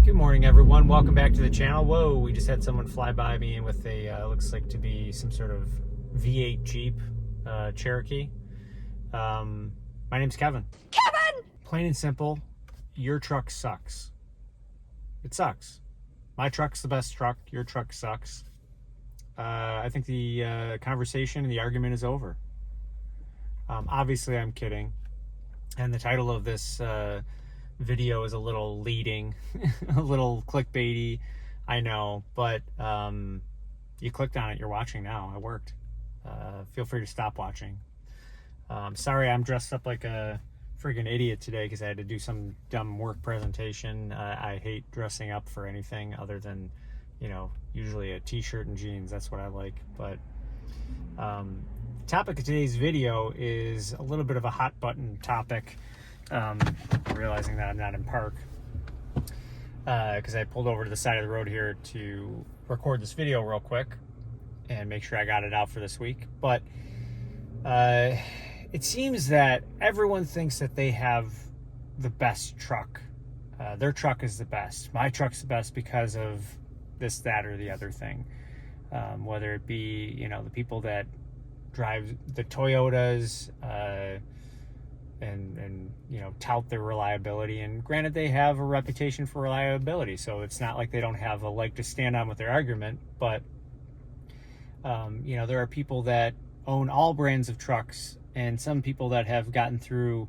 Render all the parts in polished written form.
Good morning, everyone. Welcome back to the channel. Whoa, we just had someone fly by me with a, looks like to be some sort of V8 Jeep Cherokee. My name's Kevin. Kevin! Plain and simple, your truck sucks. It sucks. My truck's the best truck. Your truck sucks. I think the conversation and the argument is over. Obviously, I'm kidding. And the title of this video is a little leading, a little clickbaity, I know, but you clicked on it, you're watching now. It worked. Feel free to stop watching. Sorry, I'm dressed up like a friggin' idiot today because I had to do some dumb work presentation. I hate dressing up for anything other than, you know, usually a t-shirt and jeans. That's what I like. But the topic of today's video is a little bit of a hot button topic. Realizing that I'm not in park because I pulled over to the side of the road here to record this video real quick and make sure I got it out for this week. But it seems that everyone thinks that they have the best truck. Their truck is the best. My truck's the best because of this, that, or the other thing. Whether it be, you know, the people that drive the Toyotas, and you know, tout their reliability. And granted, they have a reputation for reliability, so it's not like they don't have a leg to stand on with their argument. But you know, there are people that own all brands of trucks, and some people that have gotten through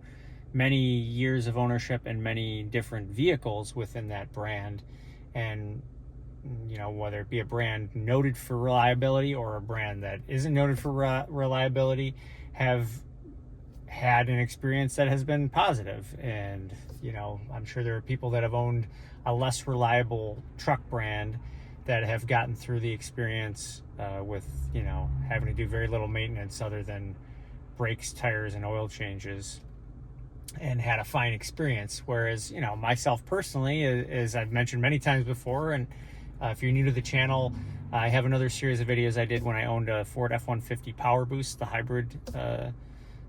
many years of ownership and many different vehicles within that brand. And you know, whether it be a brand noted for reliability or a brand that isn't noted for reliability, have had an experience that has been positive. And you know, I'm sure there are people that have owned a less reliable truck brand that have gotten through the experience with, you know, having to do very little maintenance other than brakes, tires, and oil changes, and had a fine experience. Whereas, you know, myself personally, as I've mentioned many times before, and if you're new to the channel, I have another series of videos I did when I owned a Ford F-150 Power Boost, the hybrid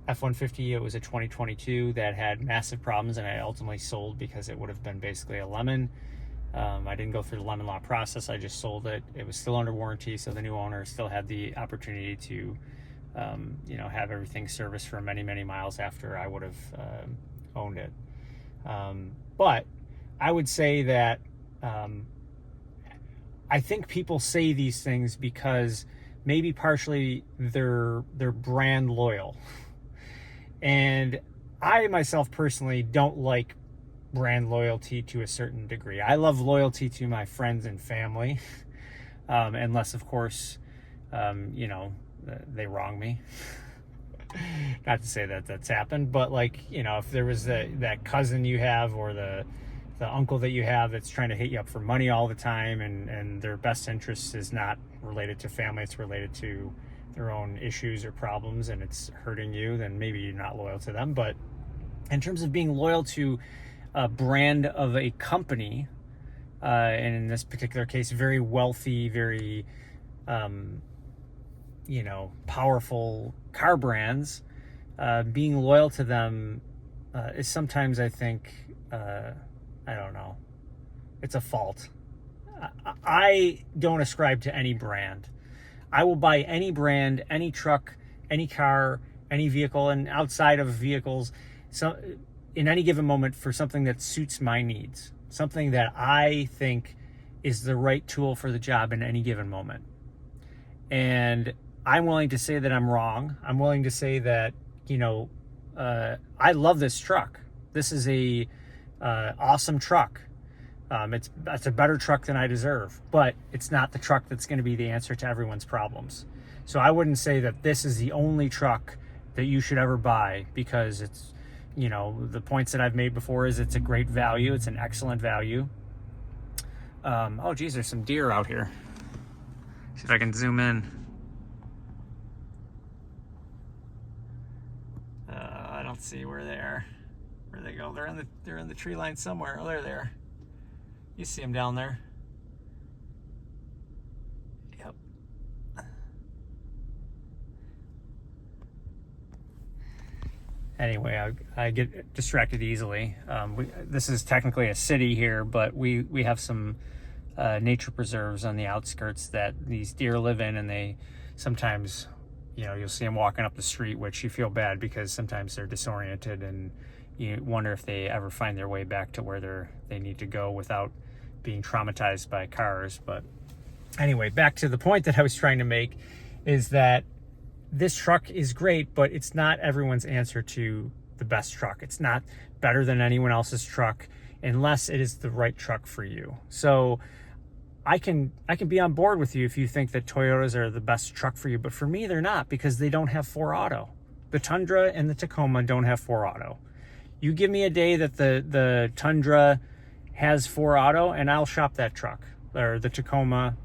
F-150. It was a 2022 that had massive problems, and I ultimately sold because it would have been basically a lemon. I didn't go through the lemon law process. I just sold it. It was still under warranty, so the new owner still had the opportunity to you know, have everything serviced for many, many miles after I would have owned it. But I would say that I think people say these things because maybe partially they're brand loyal. And I myself personally don't like brand loyalty to a certain degree. I love loyalty to my friends and family, unless of course, you know, they wrong me. Not to say that that's happened, but like, you know, if there was that cousin you have or the uncle that you have that's trying to hit you up for money all the time, and their best interest is not related to family, it's related to their own issues or problems, and it's hurting you, then maybe you're not loyal to them. But in terms of being loyal to a brand of a company, and in this particular case, very wealthy, very you know, powerful car brands, being loyal to them is sometimes, I think, I don't know, it's a fault. I don't ascribe to any brand. I will buy any brand, any truck, any car, any vehicle, and outside of vehicles, so in any given moment, for something that suits my needs, something that I think is the right tool for the job in any given moment. And I'm willing to say that I'm wrong. I'm willing to say that, you know, I love this truck. This is a awesome truck. It's a better truck than I deserve, but it's not the truck that's going to be the answer to everyone's problems. So I wouldn't say that this is the only truck that you should ever buy, because it's, you know, the points that I've made before is it's a great value. It's an excellent value. Oh geez, there's some deer out here. See if I can zoom in. I don't see where they are. Where they go? They're in the tree line somewhere. Oh, they're there. You see them down there. Yep. anyway, I get distracted easily. This is technically a city here, but we have some nature preserves on the outskirts that these deer live in, and they sometimes, you'll see them walking up the street, which you feel bad because sometimes they're disoriented, and you wonder if they ever find their way back to where they need to go without being traumatized by cars. But anyway, back to the point that I was trying to make is that this truck is great, but it's not everyone's answer to the best truck. It's not better than anyone else's truck unless it is the right truck for you. So I can be on board with you if you think that Toyotas are the best truck for you, but for me, they're not, because they don't have 4-auto. The Tundra and the Tacoma don't have 4-auto. You give me a day that the Tundra has 4-auto, and I'll shop that truck, or the Tacoma,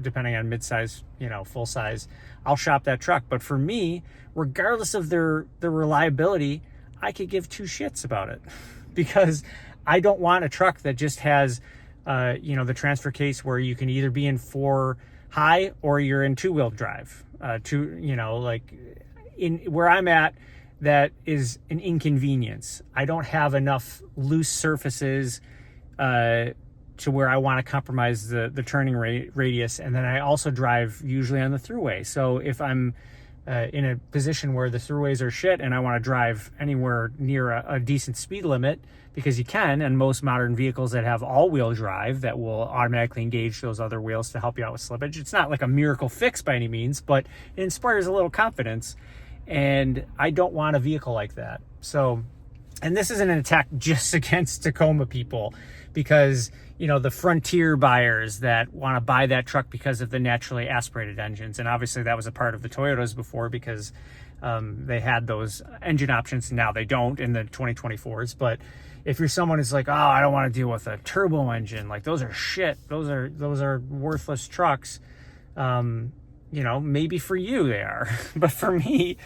depending on midsize, full size, I'll shop that truck. But for me, regardless of their reliability, I could give two shits about it, because I don't want a truck that just has, the transfer case where you can either be in 4 high or you're in 2-wheel drive. In where I'm at, that is an inconvenience. I don't have enough loose surfaces to where I want to compromise the turning radius. And then I also drive usually on the thruway. So if I'm in a position where the thruways are shit and I want to drive anywhere near a decent speed limit, because you can, and most modern vehicles that have all-wheel drive that will automatically engage those other wheels to help you out with slippage. It's not like a miracle fix by any means, but it inspires a little confidence. And I don't want a vehicle like that. So, and this isn't an attack just against Tacoma people, because, the Frontier buyers that want to buy that truck because of the naturally aspirated engines. And obviously that was a part of the Toyotas before, because they had those engine options. Now they don't in the 2024s. But if you're someone who's like, oh, I don't want to deal with a turbo engine, like those are shit, those are worthless trucks. Maybe for you they are, but for me,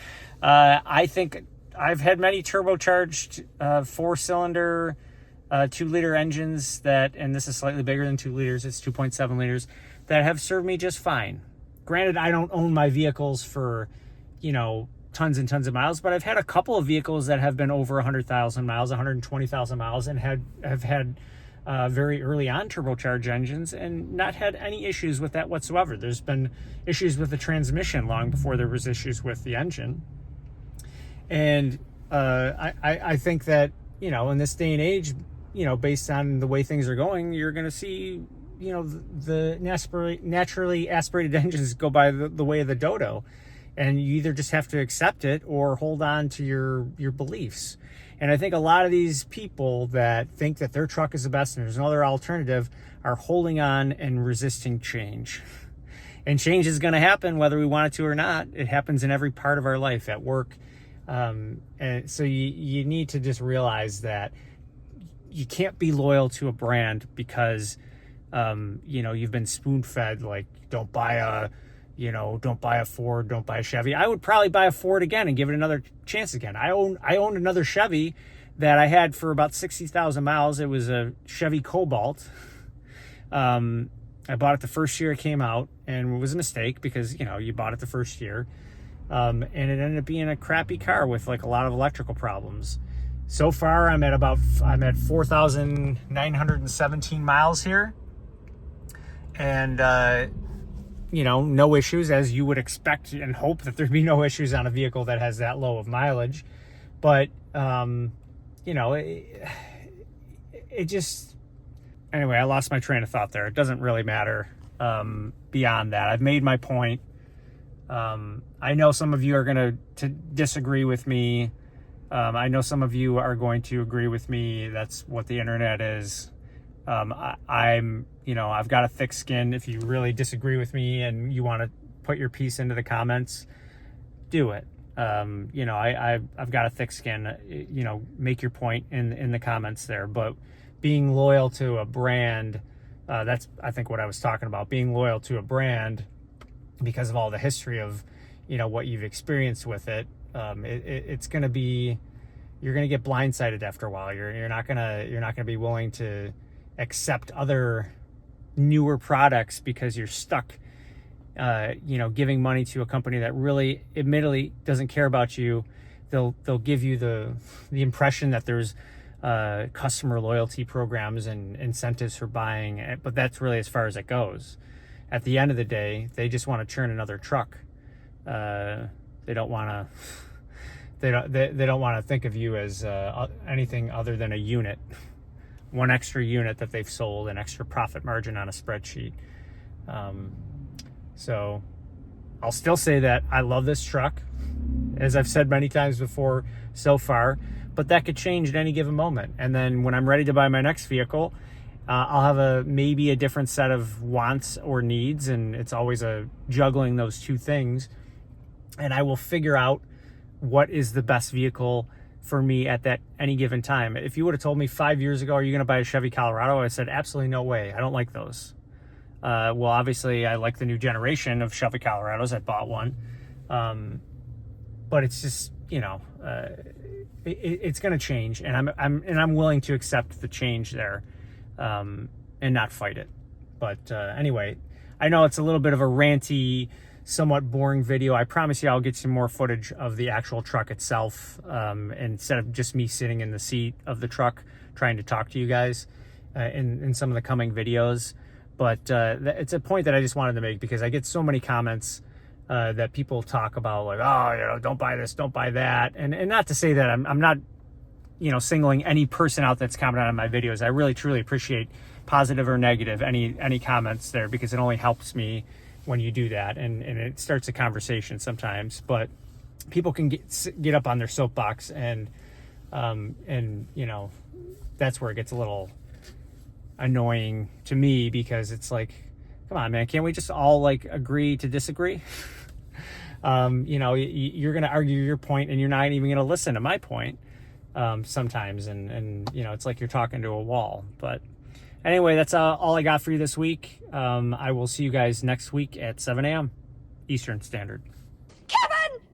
I think I've had many turbocharged 4-cylinder 2-liter engines and this is slightly bigger than 2 liters, it's 2.7 liters, that have served me just fine. Granted, I don't own my vehicles for, tons and tons of miles, but I've had a couple of vehicles that have been over 100,000 miles, 120,000 miles, and have had very early on turbocharged engines and not had any issues with that whatsoever. There's been issues with the transmission long before there was issues with the engine. And I think that, in this day and age, based on the way things are going, you're going to see, the naturally aspirated engines go by the way of the dodo. And you either just have to accept it or hold on to your beliefs. And I think a lot of these people that think that their truck is the best and there's no other alternative are holding on and resisting change. And change is going to happen whether we want it to or not. It happens in every part of our life, at work. And so you need to just realize that you can't be loyal to a brand because, you've been spoon-fed, like, don't buy a Ford, don't buy a Chevy. I would probably buy a Ford again and give it another chance again. I owned another Chevy that I had for about 60,000 miles. It was a Chevy Cobalt. I bought it the first year it came out, and it was a mistake because, you bought it the first year. And it ended up being a crappy car with like a lot of electrical problems. So far, I'm at 4,917 miles here. And, no issues, as you would expect and hope that there'd be no issues on a vehicle that has that low of mileage. But, it just, anyway, I lost my train of thought there. It doesn't really matter beyond that. I've made my point. I know some of you are going to disagree with me. I know some of you are going to agree with me. That's what the internet is. I've got a thick skin. If you really disagree with me and you want to put your piece into the comments, do it. I've got a thick skin. Make your point in the comments there. But being loyal to a brand, that's, I think, what I was talking about. Being loyal to a brand because of all the history of, what you've experienced with it. It's going to be, you're going to get blindsided after a while. You're not going to be willing to accept other newer products because you're stuck, giving money to a company that really admittedly doesn't care about you they'll give you the impression that there's customer loyalty programs and incentives for buying, but that's really as far as it goes. At the end of the day, they just want to churn another truck. They don't want to. They don't want to think of you as anything other than a unit, one extra unit that they've sold, an extra profit margin on a spreadsheet. So I'll still say that I love this truck, as I've said many times before so far, but that could change at any given moment. And then when I'm ready to buy my next vehicle, I'll have maybe a different set of wants or needs, and it's always juggling those two things. And I will figure out what is the best vehicle for me at that any given time. If you would have told me 5 years ago, are you going to buy a Chevy Colorado? I said, absolutely no way. I don't like those. Well, obviously I like the new generation of Chevy Colorados. I bought one. But it's just, it's going to change, and I'm willing to accept the change there, and not fight it. But anyway, I know it's a little bit of a ranty, somewhat boring video. I promise you I'll get some more footage of the actual truck itself, instead of just me sitting in the seat of the truck trying to talk to you guys in some of the coming videos. But it's a point that I just wanted to make, because I get so many comments that people talk about, like, oh, don't buy this, don't buy that. And not to say that I'm not, singling any person out that's commented on my videos. I really, truly appreciate positive or negative, any comments there, because it only helps me when you do that, and it starts a conversation sometimes. But people can get up on their soapbox, and that's where it gets a little annoying to me, because it's like, come on, man, can't we just all agree to disagree? You're going to argue your point, and you're not even going to listen to my point sometimes, and it's like you're talking to a wall. But anyway, that's all I got for you this week. I will see you guys next week at 7 a.m. Eastern Standard.